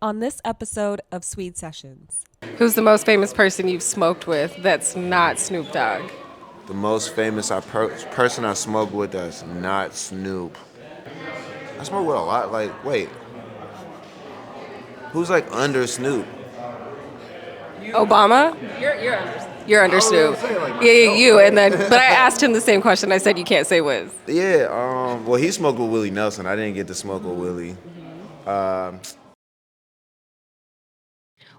on this episode of SWED Sessions. Who's the most famous person you've smoked with that's not Snoop Dogg? The most famous person I smoke with that's not Snoop. I smoke with a lot. Wait. Who's under Snoop? Obama? You're under Snoop. You. And then, but I asked him the same question. I said you can't say Wiz. Yeah. Well, he smoked with Willie Nelson. I didn't get to smoke with Willie.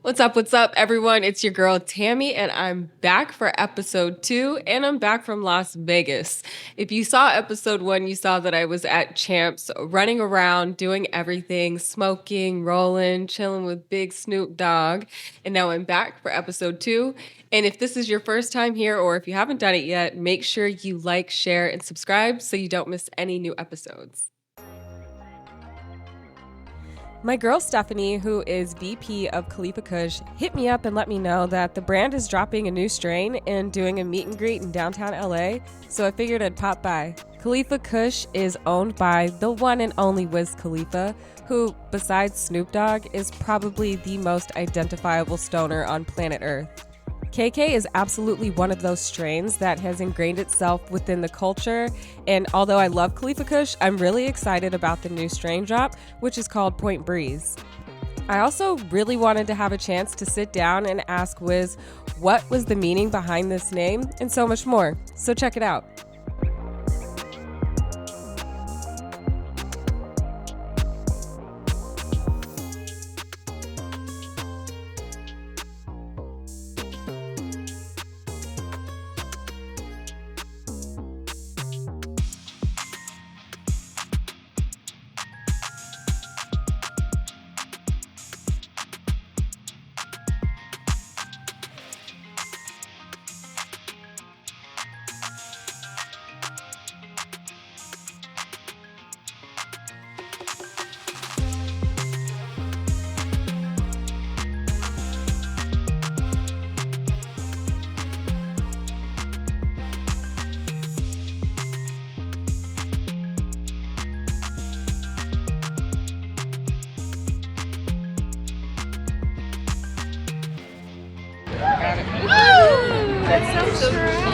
What's up, everyone? It's your girl, Tammy, and I'm back for episode 2, and I'm back from Las Vegas. If you saw episode 1, you saw that I was at Champs, running around, doing everything, smoking, rolling, chilling with big Snoop Dogg, and now I'm back for episode 2. And if this is your first time here, or if you haven't done it yet, make sure you like, share, and subscribe so you don't miss any new episodes. My girl Stephanie, who is VP of Khalifa Kush, hit me up and let me know that the brand is dropping a new strain and doing a meet and greet in downtown LA, so I figured I'd pop by. Khalifa Kush is owned by the one and only Wiz Khalifa, who, besides Snoop Dogg, is probably the most identifiable stoner on planet Earth. KK is absolutely one of those strains that has ingrained itself within the culture, and although I love Khalifa Kush, I'm really excited about the new strain drop, which is called Point Breeze. I also really wanted to have a chance to sit down and ask Wiz what was the meaning behind this name, and so much more, so check it out.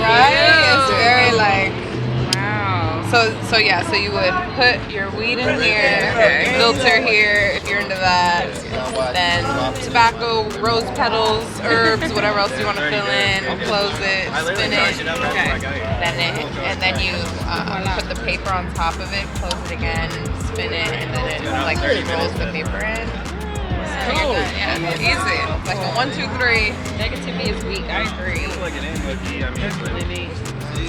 Right? It's very wow. So you would put your weed in here, filter here if you're into that, then tobacco, rose petals, herbs, whatever else you want to fill in, close it, spin it, and then you put the paper on top of it, close it again, spin it, and then it rolls the paper in. Cool. Yeah, easy. Like a 1, 2, 3. Negativity is weak. I agree. That's really neat.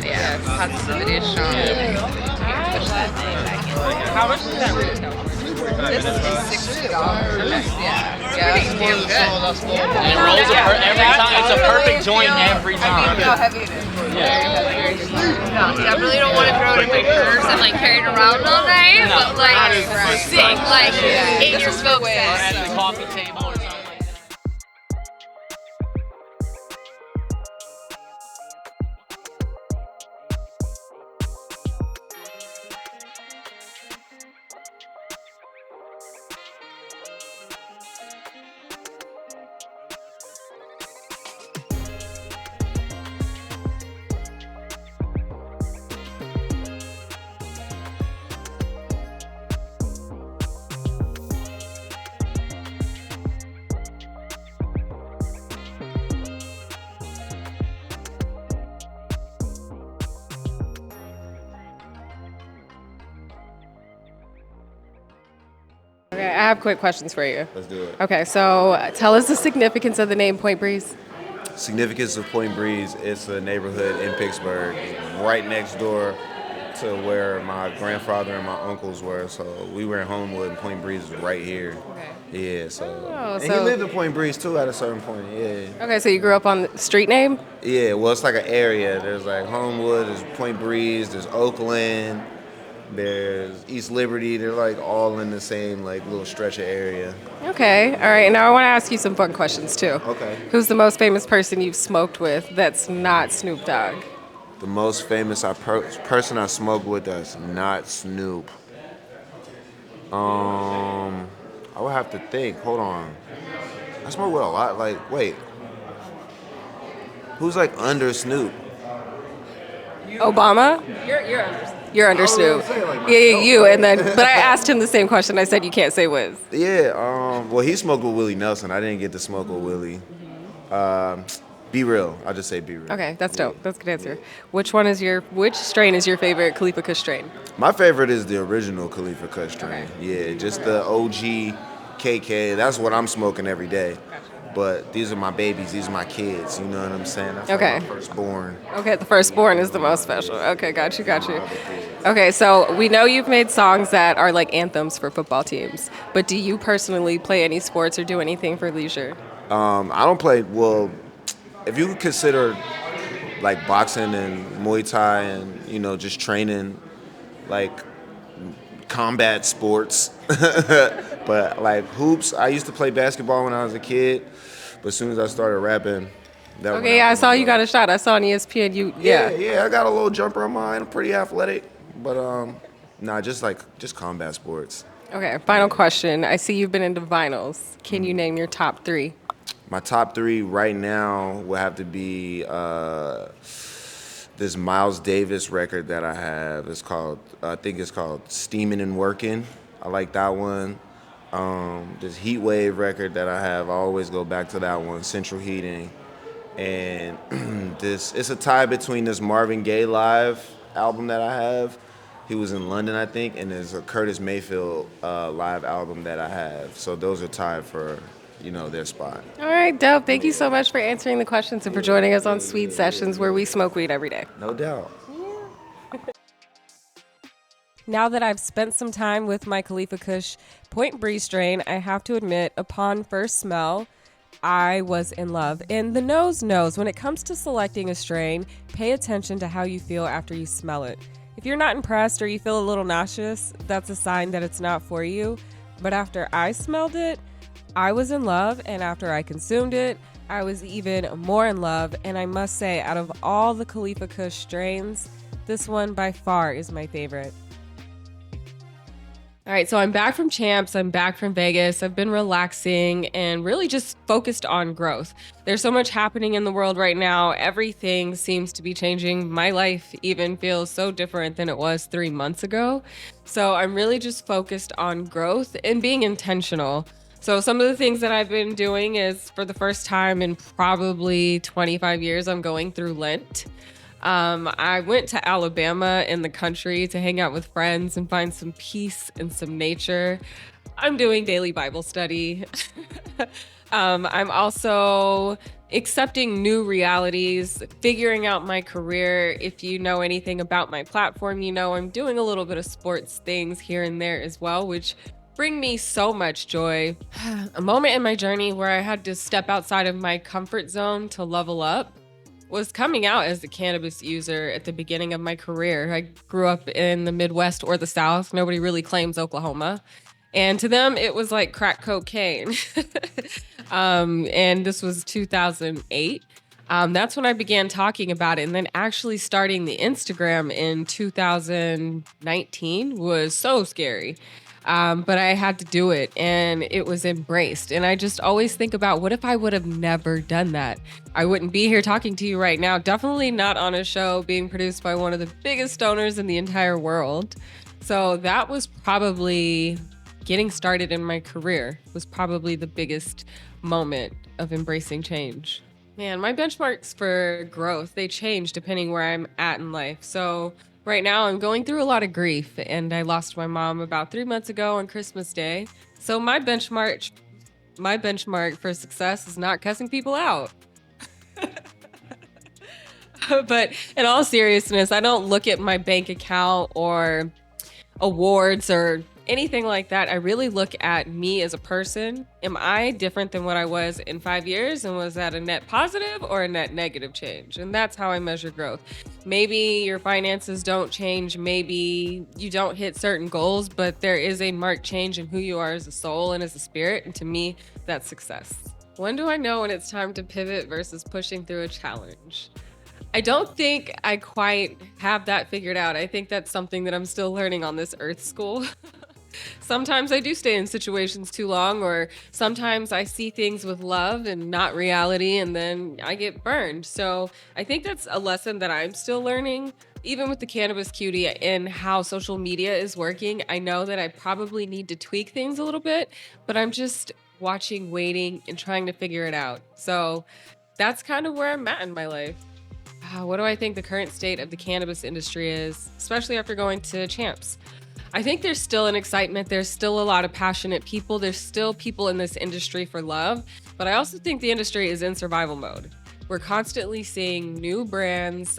Yeah, positivity is strong. Push that thing back in. How much does that retail? This is $60. Yeah, it's damn good. And it rolls every time. It's a perfect joint every time. I mean, how heavy it is. No, definitely don't want to throw it in my purse and carry it around all night. But sick, in your smoke set. Or at the coffee table or something. Okay, I have quick questions for you. Let's do it. Okay, so tell us the significance of the name Point Breeze. Significance of Point Breeze, it's a neighborhood in Pittsburgh, right next door to where my grandfather and my uncles were. So we were in Homewood, and Point Breeze is right here. Okay. Yeah, so. And he lived in Point Breeze too at a certain point, yeah. Okay, so you grew up on the street name? Yeah, well, it's like an area. There's Homewood, there's Point Breeze, there's Oakland, there's East Liberty. They're all in the same little stretch of area. Okay, all right. Now I want to ask you some fun questions too. Okay. Who's the most famous person you've smoked with that's not Snoop Dogg? The most famous person I smoked with that's not Snoop. I would have to think. Hold on. I smoke with a lot. Like, wait. Who's like under Snoop? Obama? You're under Snoop. Yeah, you. And then, but I asked him the same question. I said you can't say Wiz. Yeah. Well, he smoked with Willie Nelson. I didn't get to smoke with Willie. Be real. I'll just say be real. Okay, that's dope. That's a good answer. Which strain is your favorite Khalifa Kush strain? My favorite is the original Khalifa Kush strain. Yeah, just the OG KK. That's what I'm smoking every day. But these are my babies. These are my kids. You know what I'm saying? That's okay. Like my firstborn. Okay, the firstborn is the most special. Okay, got you. Okay, so we know you've made songs that are like anthems for football teams. But do you personally play any sports or do anything for leisure? I don't play. Well, if you could consider like boxing and Muay Thai and just training, like combat sports. But like hoops, I used to play basketball when I was a kid, but as soon as I started rapping, that okay, yeah, I saw you got a shot. I saw on ESPN Yeah, I got a little jumper on mine. I'm pretty athletic, but just combat sports. Okay, final question. I see you've been into vinyls. Can you name your top 3? My top 3 right now would have to be this Miles Davis record that I have. I think it's called Steamin' and Workin'. I like that one. This Heat Wave record that I have, I always go back to that one, Central Heating. And it's a tie between this Marvin Gaye live album that I have. He was in London, I think, and there's a Curtis Mayfield live album that I have. So those are tied for, their spot. All right, dope. Thank you so much for answering the questions and for joining us on SWED Sessions, where we smoke weed every day. No doubt. Now that I've spent some time with my Khalifa Kush Point Breeze strain, I have to admit, upon first smell, I was in love. And the nose knows, when it comes to selecting a strain, pay attention to how you feel after you smell it. If you're not impressed or you feel a little nauseous, that's a sign that it's not for you. But after I smelled it, I was in love, and after I consumed it, I was even more in love. And I must say, out of all the Khalifa Kush strains, this one by far is my favorite. All right, so I'm back from Champs. I'm back from Vegas. I've been relaxing and really just focused on growth. There's so much happening in the world right now. Everything seems to be changing. My life even feels so different than it was 3 months ago. So I'm really just focused on growth and being intentional. So some of the things that I've been doing is, for the first time in probably 25 years, I'm going through Lent. I went to Alabama in the country to hang out with friends and find some peace and some nature. I'm doing daily Bible study. I'm also accepting new realities, figuring out my career. If you know anything about my platform, I'm doing a little bit of sports things here and there as well, which bring me so much joy. A moment in my journey where I had to step outside of my comfort zone to level up was coming out as a cannabis user at the beginning of my career. I grew up in the Midwest or the South. Nobody really claims Oklahoma. And to them, it was like crack cocaine. And this was 2008. That's when I began talking about it. And then actually starting the Instagram in 2019 was so scary. But I had to do it, and it was embraced. And I just always think about, what if I would have never done that? I wouldn't be here talking to you right now. Definitely not on a show being produced by one of the biggest stoners in the entire world. So that was probably getting started in my career, was probably the biggest moment of embracing change. Man, my benchmarks for growth, they change depending where I'm at in life. So right now, I'm going through a lot of grief, and I lost my mom about 3 months ago on Christmas Day. So my benchmark for success is not cussing people out. But in all seriousness, I don't look at my bank account or awards or anything like that. I really look at me as a person. Am I different than what I was in 5 years? And was that a net positive or a net negative change? And that's how I measure growth. Maybe your finances don't change. Maybe you don't hit certain goals, but there is a marked change in who you are as a soul and as a spirit. And to me, that's success. When do I know when it's time to pivot versus pushing through a challenge? I don't think I quite have that figured out. I think that's something that I'm still learning on this Earth School. Sometimes I do stay in situations too long, or sometimes I see things with love and not reality, and then I get burned. So I think that's a lesson that I'm still learning. Even with the Cannabis Cutie and how social media is working, I know that I probably need to tweak things a little bit, but I'm just watching, waiting, and trying to figure it out. So that's kind of where I'm at in my life. What do I think the current state of the cannabis industry is, especially after going to Champs? I think there's still an excitement. There's still a lot of passionate people. There's still people in this industry for love. But I also think the industry is in survival mode. We're constantly seeing new brands,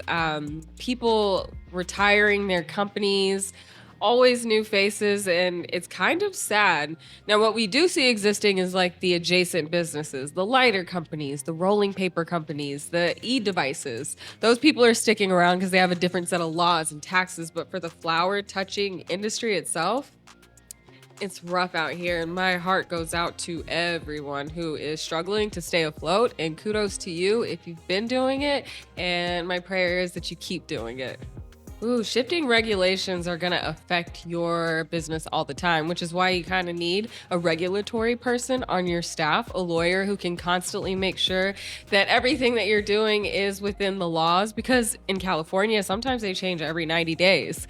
people retiring their companies, always new faces, and it's kind of sad. Now, what we do see existing is like the adjacent businesses, the lighter companies, the rolling paper companies, the e-devices. Those people are sticking around because they have a different set of laws and taxes. But for the flower touching industry itself, it's rough out here, and my heart goes out to everyone who is struggling to stay afloat, and kudos to you if you've been doing it, and my prayer is that you keep doing it. Shifting regulations are going to affect your business all the time, which is why you kind of need a regulatory person on your staff, a lawyer who can constantly make sure that everything that you're doing is within the laws, because in California, sometimes they change every 90 days.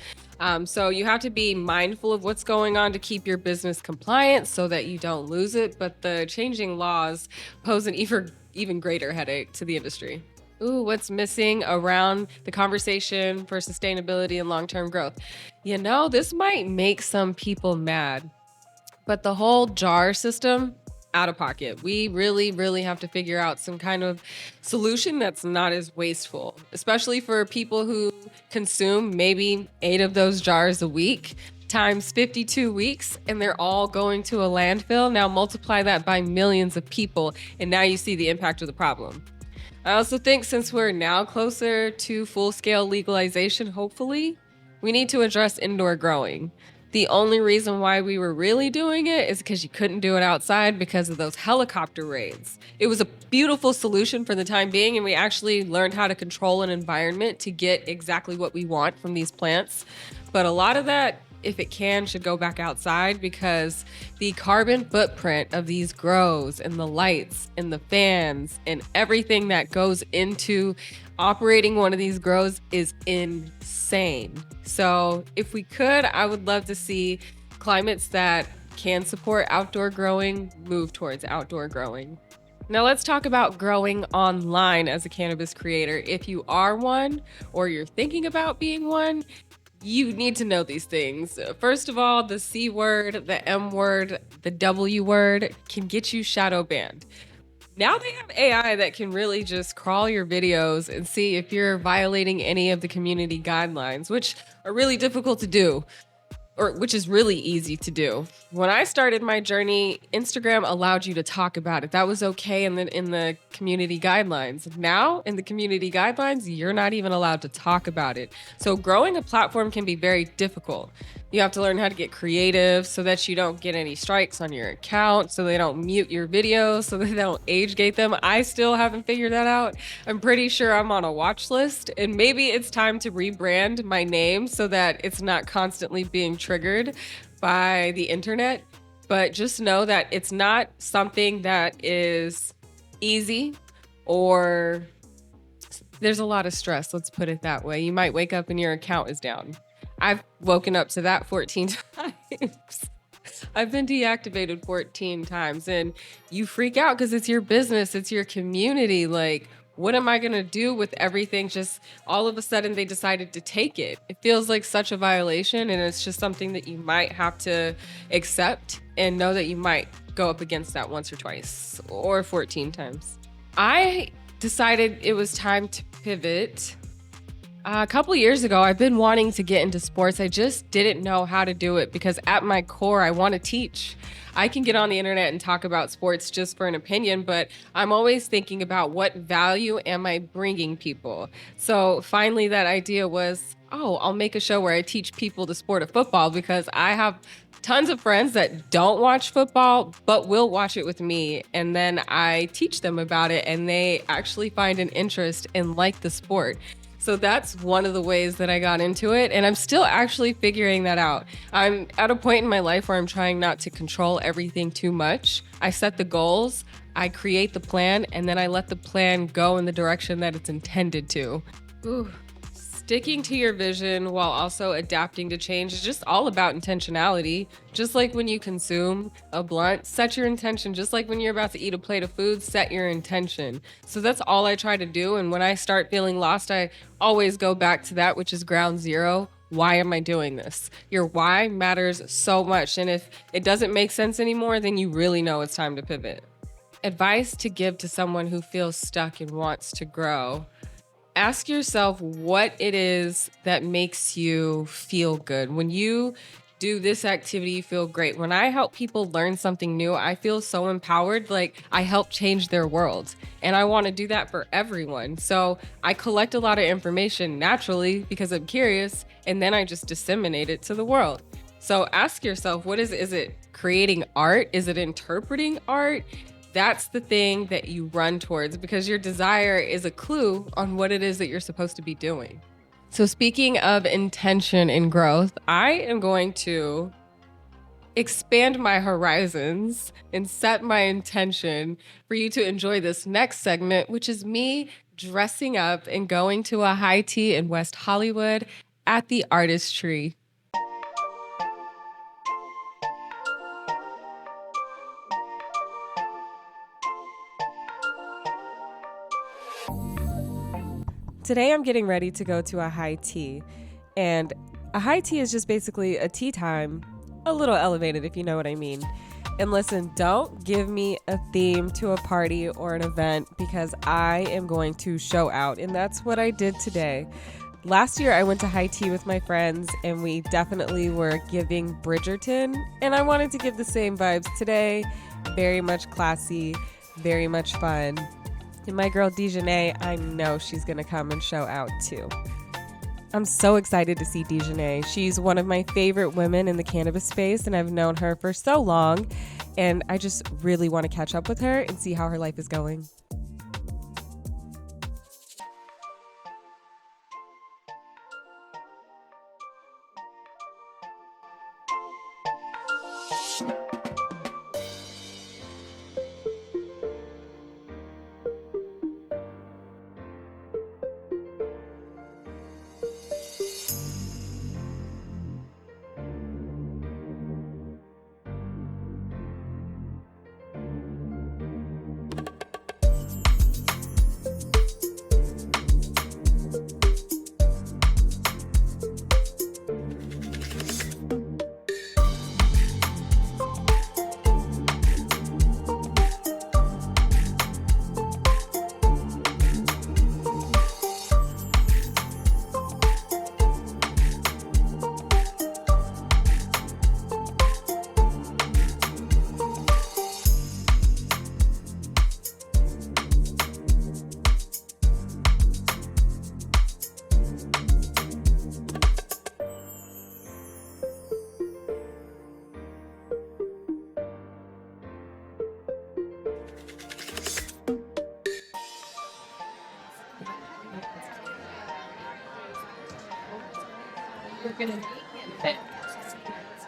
So you have to be mindful of what's going on to keep your business compliant so that you don't lose it. But the changing laws pose an even greater headache to the industry. What's missing around the conversation for sustainability and long-term growth? You know, this might make some people mad, but the whole jar system, out of pocket. We really, really have to figure out some kind of solution that's not as wasteful, especially for people who consume maybe 8 of those jars a week times 52 weeks, and they're all going to a landfill. Now multiply that by millions of people, and now you see the impact of the problem. I also think since we're now closer to full-scale legalization, hopefully, we need to address indoor growing. The only reason why we were really doing it is because you couldn't do it outside because of those helicopter raids. It was a beautiful solution for the time being, and we actually learned how to control an environment to get exactly what we want from these plants. But a lot of that, if it can, should go back outside, because the carbon footprint of these grows and the lights and the fans and everything that goes into operating one of these grows is insane. So if we could, I would love to see climates that can support outdoor growing move towards outdoor growing. Now let's talk about growing online as a cannabis creator. If you are one, or you're thinking about being one, you need to know these things. First of all, the C word, the M word, the W word can get you shadow banned. Now they have AI that can really just crawl your videos and see if you're violating any of the community guidelines, which are really difficult to do, or which is really easy to do. When I started my journey, Instagram allowed you to talk about it. That was okay in the community guidelines. Now, in the community guidelines, you're not even allowed to talk about it. So growing a platform can be very difficult. You have to learn how to get creative so that you don't get any strikes on your account, so they don't mute your videos, so they don't age gate them. I still haven't figured that out. I'm pretty sure I'm on a watch list, and maybe it's time to rebrand my name so that it's not constantly being triggered by the internet. But just know that it's not something that is easy, or there's a lot of stress. Let's put it that way. You might wake up and your account is down. I've woken up to that 14 times. I've been deactivated 14 times, and you freak out because it's your business, it's your community. Like, what am I going to do with everything? Just all of a sudden they decided to take it. It feels like such a violation, and it's just something that you might have to accept and know that you might go up against that once or twice or 14 times. I decided it was time to pivot. A couple years ago, I've been wanting to get into sports. I just didn't know how to do it because at my core, I want to teach. I can get on the internet and talk about sports just for an opinion, but I'm always thinking about what value am I bringing people. So finally, that idea was, I'll make a show where I teach people the sport of football, because I have tons of friends that don't watch football, but will watch it with me. And then I teach them about it, and they actually find an interest and like the sport. So that's one of the ways that I got into it. And I'm still actually figuring that out. I'm at a point in my life where I'm trying not to control everything too much. I set the goals, I create the plan, and then I let the plan go in the direction that it's intended to. Ooh. Sticking to your vision while also adapting to change is just all about intentionality. Just like when you consume a blunt, set your intention. Just like when you're about to eat a plate of food, set your intention. So that's all I try to do. And when I start feeling lost, I always go back to that, which is ground zero. Why am I doing this? Your why matters so much. And if it doesn't make sense anymore, then you really know it's time to pivot. Advice to give to someone who feels stuck and wants to grow. Ask yourself what it is that makes you feel good. When you do this activity, you feel great. When I help people learn something new, I feel so empowered, like I help change their world. And I want to do that for everyone. So I collect a lot of information naturally because I'm curious, and then I just disseminate it to the world. So ask yourself, what is it? Is it creating art? Is it interpreting art? That's the thing that you run towards because your desire is a clue on what it is that you're supposed to be doing. So speaking of intention and growth, I am going to expand my horizons and set my intention for you to enjoy this next segment, which is me dressing up and going to a high tea in West Hollywood at the Artistry. Today I'm getting ready to go to a high tea, and a high tea is just basically a tea time, a little elevated if you know what I mean. And listen, don't give me a theme to a party or an event because I am going to show out, and that's what I did today. Last year I went to high tea with my friends and we definitely were giving Bridgerton, and I wanted to give the same vibes today. Very much classy, very much fun. And my girl Dejanay, I know she's going to come and show out too. I'm so excited to see Dejanay. She's one of my favorite women in the cannabis space, and I've known her for so long. And I just really want to catch up with her and see how her life is going.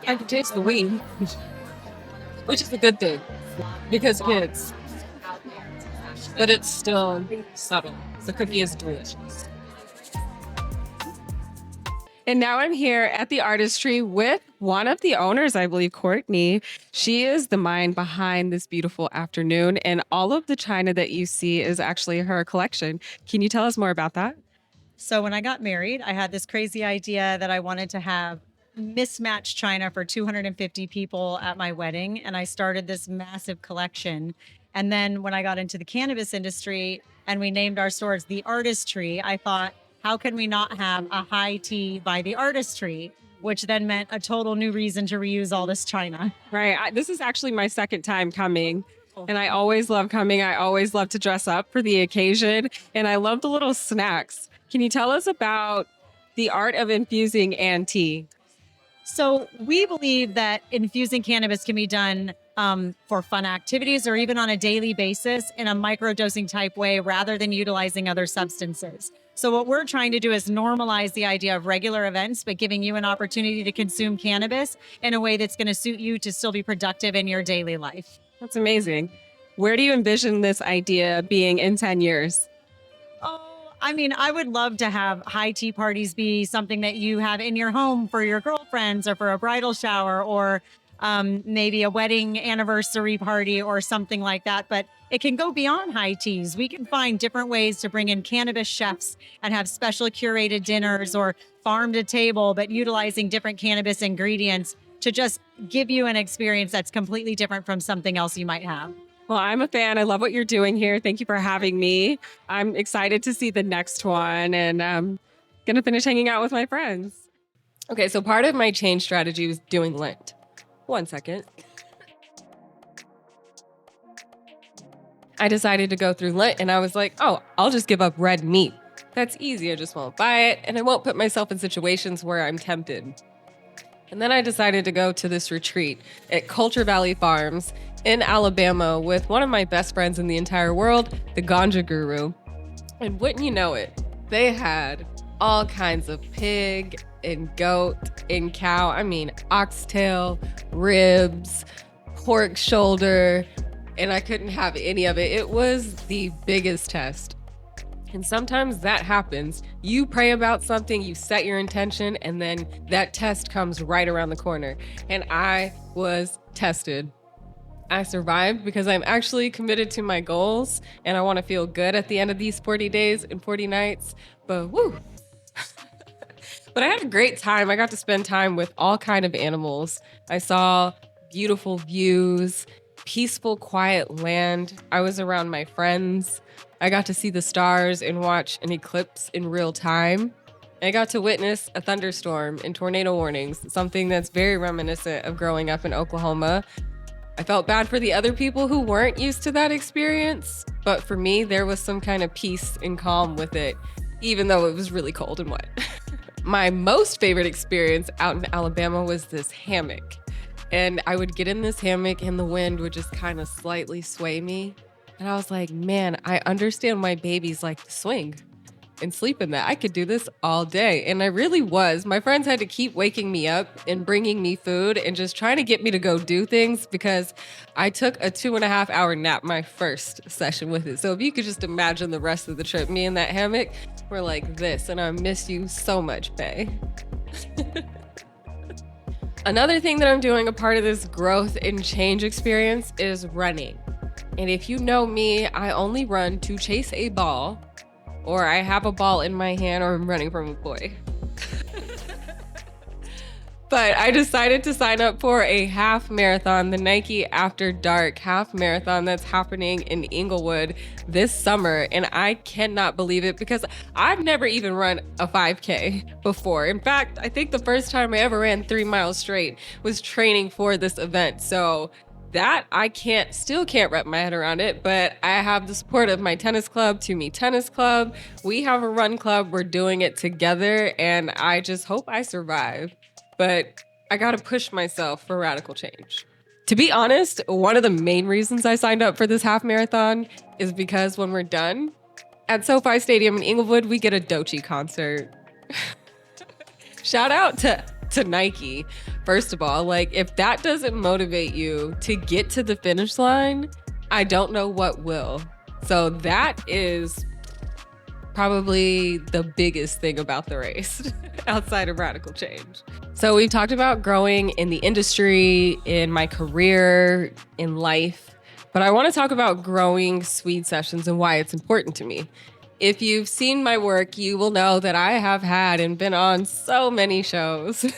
I can taste the weed, which is a good thing because kids, but it's still subtle. The cookie is delicious. And now I'm here at the Artistry with one of the owners, I believe, Courtney. She is the mind behind this beautiful afternoon, and all of the china that you see is actually her collection. Can you tell us more about that? So when I got married, I had this crazy idea that I wanted to have mismatched china for 250 people at my wedding. And I started this massive collection. And then when I got into the cannabis industry and we named our stores The Artistry, I thought, how can we not have a high tea by The Artistry? Which then meant a total new reason to reuse all this china. Right. This is actually my second time coming. And I always love coming. I always love to dress up for the occasion. And I love the little snacks. Can you tell us about the art of infusing and tea? So we believe that infusing cannabis can be done for fun activities or even on a daily basis in a microdosing type way rather than utilizing other substances. So what we're trying to do is normalize the idea of regular events, but giving you an opportunity to consume cannabis in a way that's going to suit you to still be productive in your daily life. That's amazing. Where do you envision this idea being in 10 years? I mean, I would love to have high tea parties be something that you have in your home for your girlfriends or for a bridal shower or maybe a wedding anniversary party or something like that. But it can go beyond high teas. We can find different ways to bring in cannabis chefs and have special curated dinners or farm to table, but utilizing different cannabis ingredients to just give you an experience that's completely different from something else you might have. Well, I'm a fan. I love what you're doing here. Thank you for having me. I'm excited to see the next one, and I'm going to finish hanging out with my friends. Okay, so part of my change strategy was doing Lent. 1 second. I decided to go through Lent, and I was like, oh, I'll just give up red meat. That's easy. I just won't buy it, and I won't put myself in situations where I'm tempted. And then I decided to go to this retreat at Culture Valley Farms in Alabama with one of my best friends in the entire world, the Ganja Guru. And wouldn't you know it, they had all kinds of pig and goat and cow. I mean, oxtail, ribs, pork shoulder, and I couldn't have any of it. It was the biggest test. And sometimes that happens. You pray about something, you set your intention, and then that test comes right around the corner. And I was tested. I survived because I'm actually committed to my goals and I want to feel good at the end of these 40 days and 40 nights. But woo. But I had a great time. I got to spend time with all kinds of animals. I saw beautiful views, peaceful, quiet land. I was around my friends. I got to see the stars and watch an eclipse in real time. I got to witness a thunderstorm and tornado warnings, something that's very reminiscent of growing up in Oklahoma. I felt bad for the other people who weren't used to that experience, but for me, there was some kind of peace and calm with it, even though it was really cold and wet. My most favorite experience out in Alabama was this hammock. And I would get in this hammock and the wind would just kind of slightly sway me. And I was like, man, I understand why babies like to swing and sleep in that. I could do this all day. And I really was. My friends had to keep waking me up and bringing me food and just trying to get me to go do things because I took a 2.5 hour nap my first session with it. So if you could just imagine the rest of the trip, me in that hammock, we're like this. And I miss you so much, Bae. Another thing that I'm doing a part of this growth and change experience is running. And if you know me, I only run to chase a ball, or I have a ball in my hand, or I'm running from a boy. But I decided to sign up for a half marathon, the Nike After Dark half marathon that's happening in Inglewood this summer. And I cannot believe it because I've never even run a 5K before. In fact, I think the first time I ever ran 3 miles straight was training for this event. So that I still can't wrap my head around it, but I have the support of my tennis club, To Me Tennis Club. We have a run club. We're doing it together, and I just hope I survive. But I got to push myself for radical change. To be honest, one of the main reasons I signed up for this half marathon is because when we're done at SoFi Stadium in Inglewood, we get a Doechii concert. Shout out to Nike. First of all, like if that doesn't motivate you to get to the finish line, I don't know what will. So that is probably the biggest thing about the race outside of radical change. So we've talked about growing in the industry, in my career, in life, but I want to talk about growing SWED Sessions and why it's important to me. If you've seen my work, you will know that I have had and been on so many shows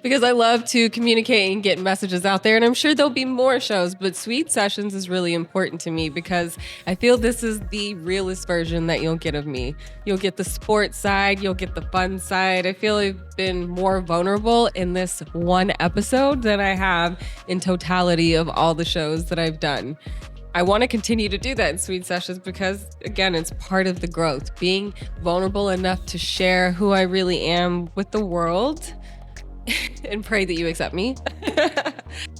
because I love to communicate and get messages out there. And I'm sure there'll be more shows, but SWED Sessions is really important to me because I feel this is the realest version that you'll get of me. You'll get the sports side, you'll get the fun side. I feel I've been more vulnerable in this one episode than I have in totality of all the shows that I've done. I want to continue to do that in SWED Sessions because, again, it's part of the growth. Being vulnerable enough to share who I really am with the world and pray that you accept me.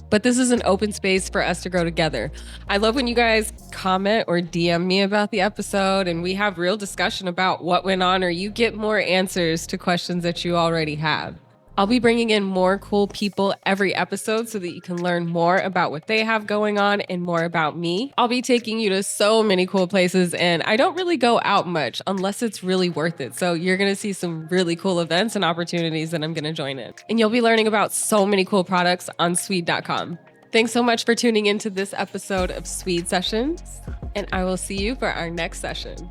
But this is an open space for us to grow together. I love when you guys comment or DM me about the episode and we have real discussion about what went on, or you get more answers to questions that you already have. I'll be bringing in more cool people every episode so that you can learn more about what they have going on and more about me. I'll be taking you to so many cool places, and I don't really go out much unless it's really worth it. So you're going to see some really cool events and opportunities that I'm going to join in. And you'll be learning about so many cool products on SWED.com. Thanks so much for tuning into this episode of SWED Sessions, and I will see you for our next session.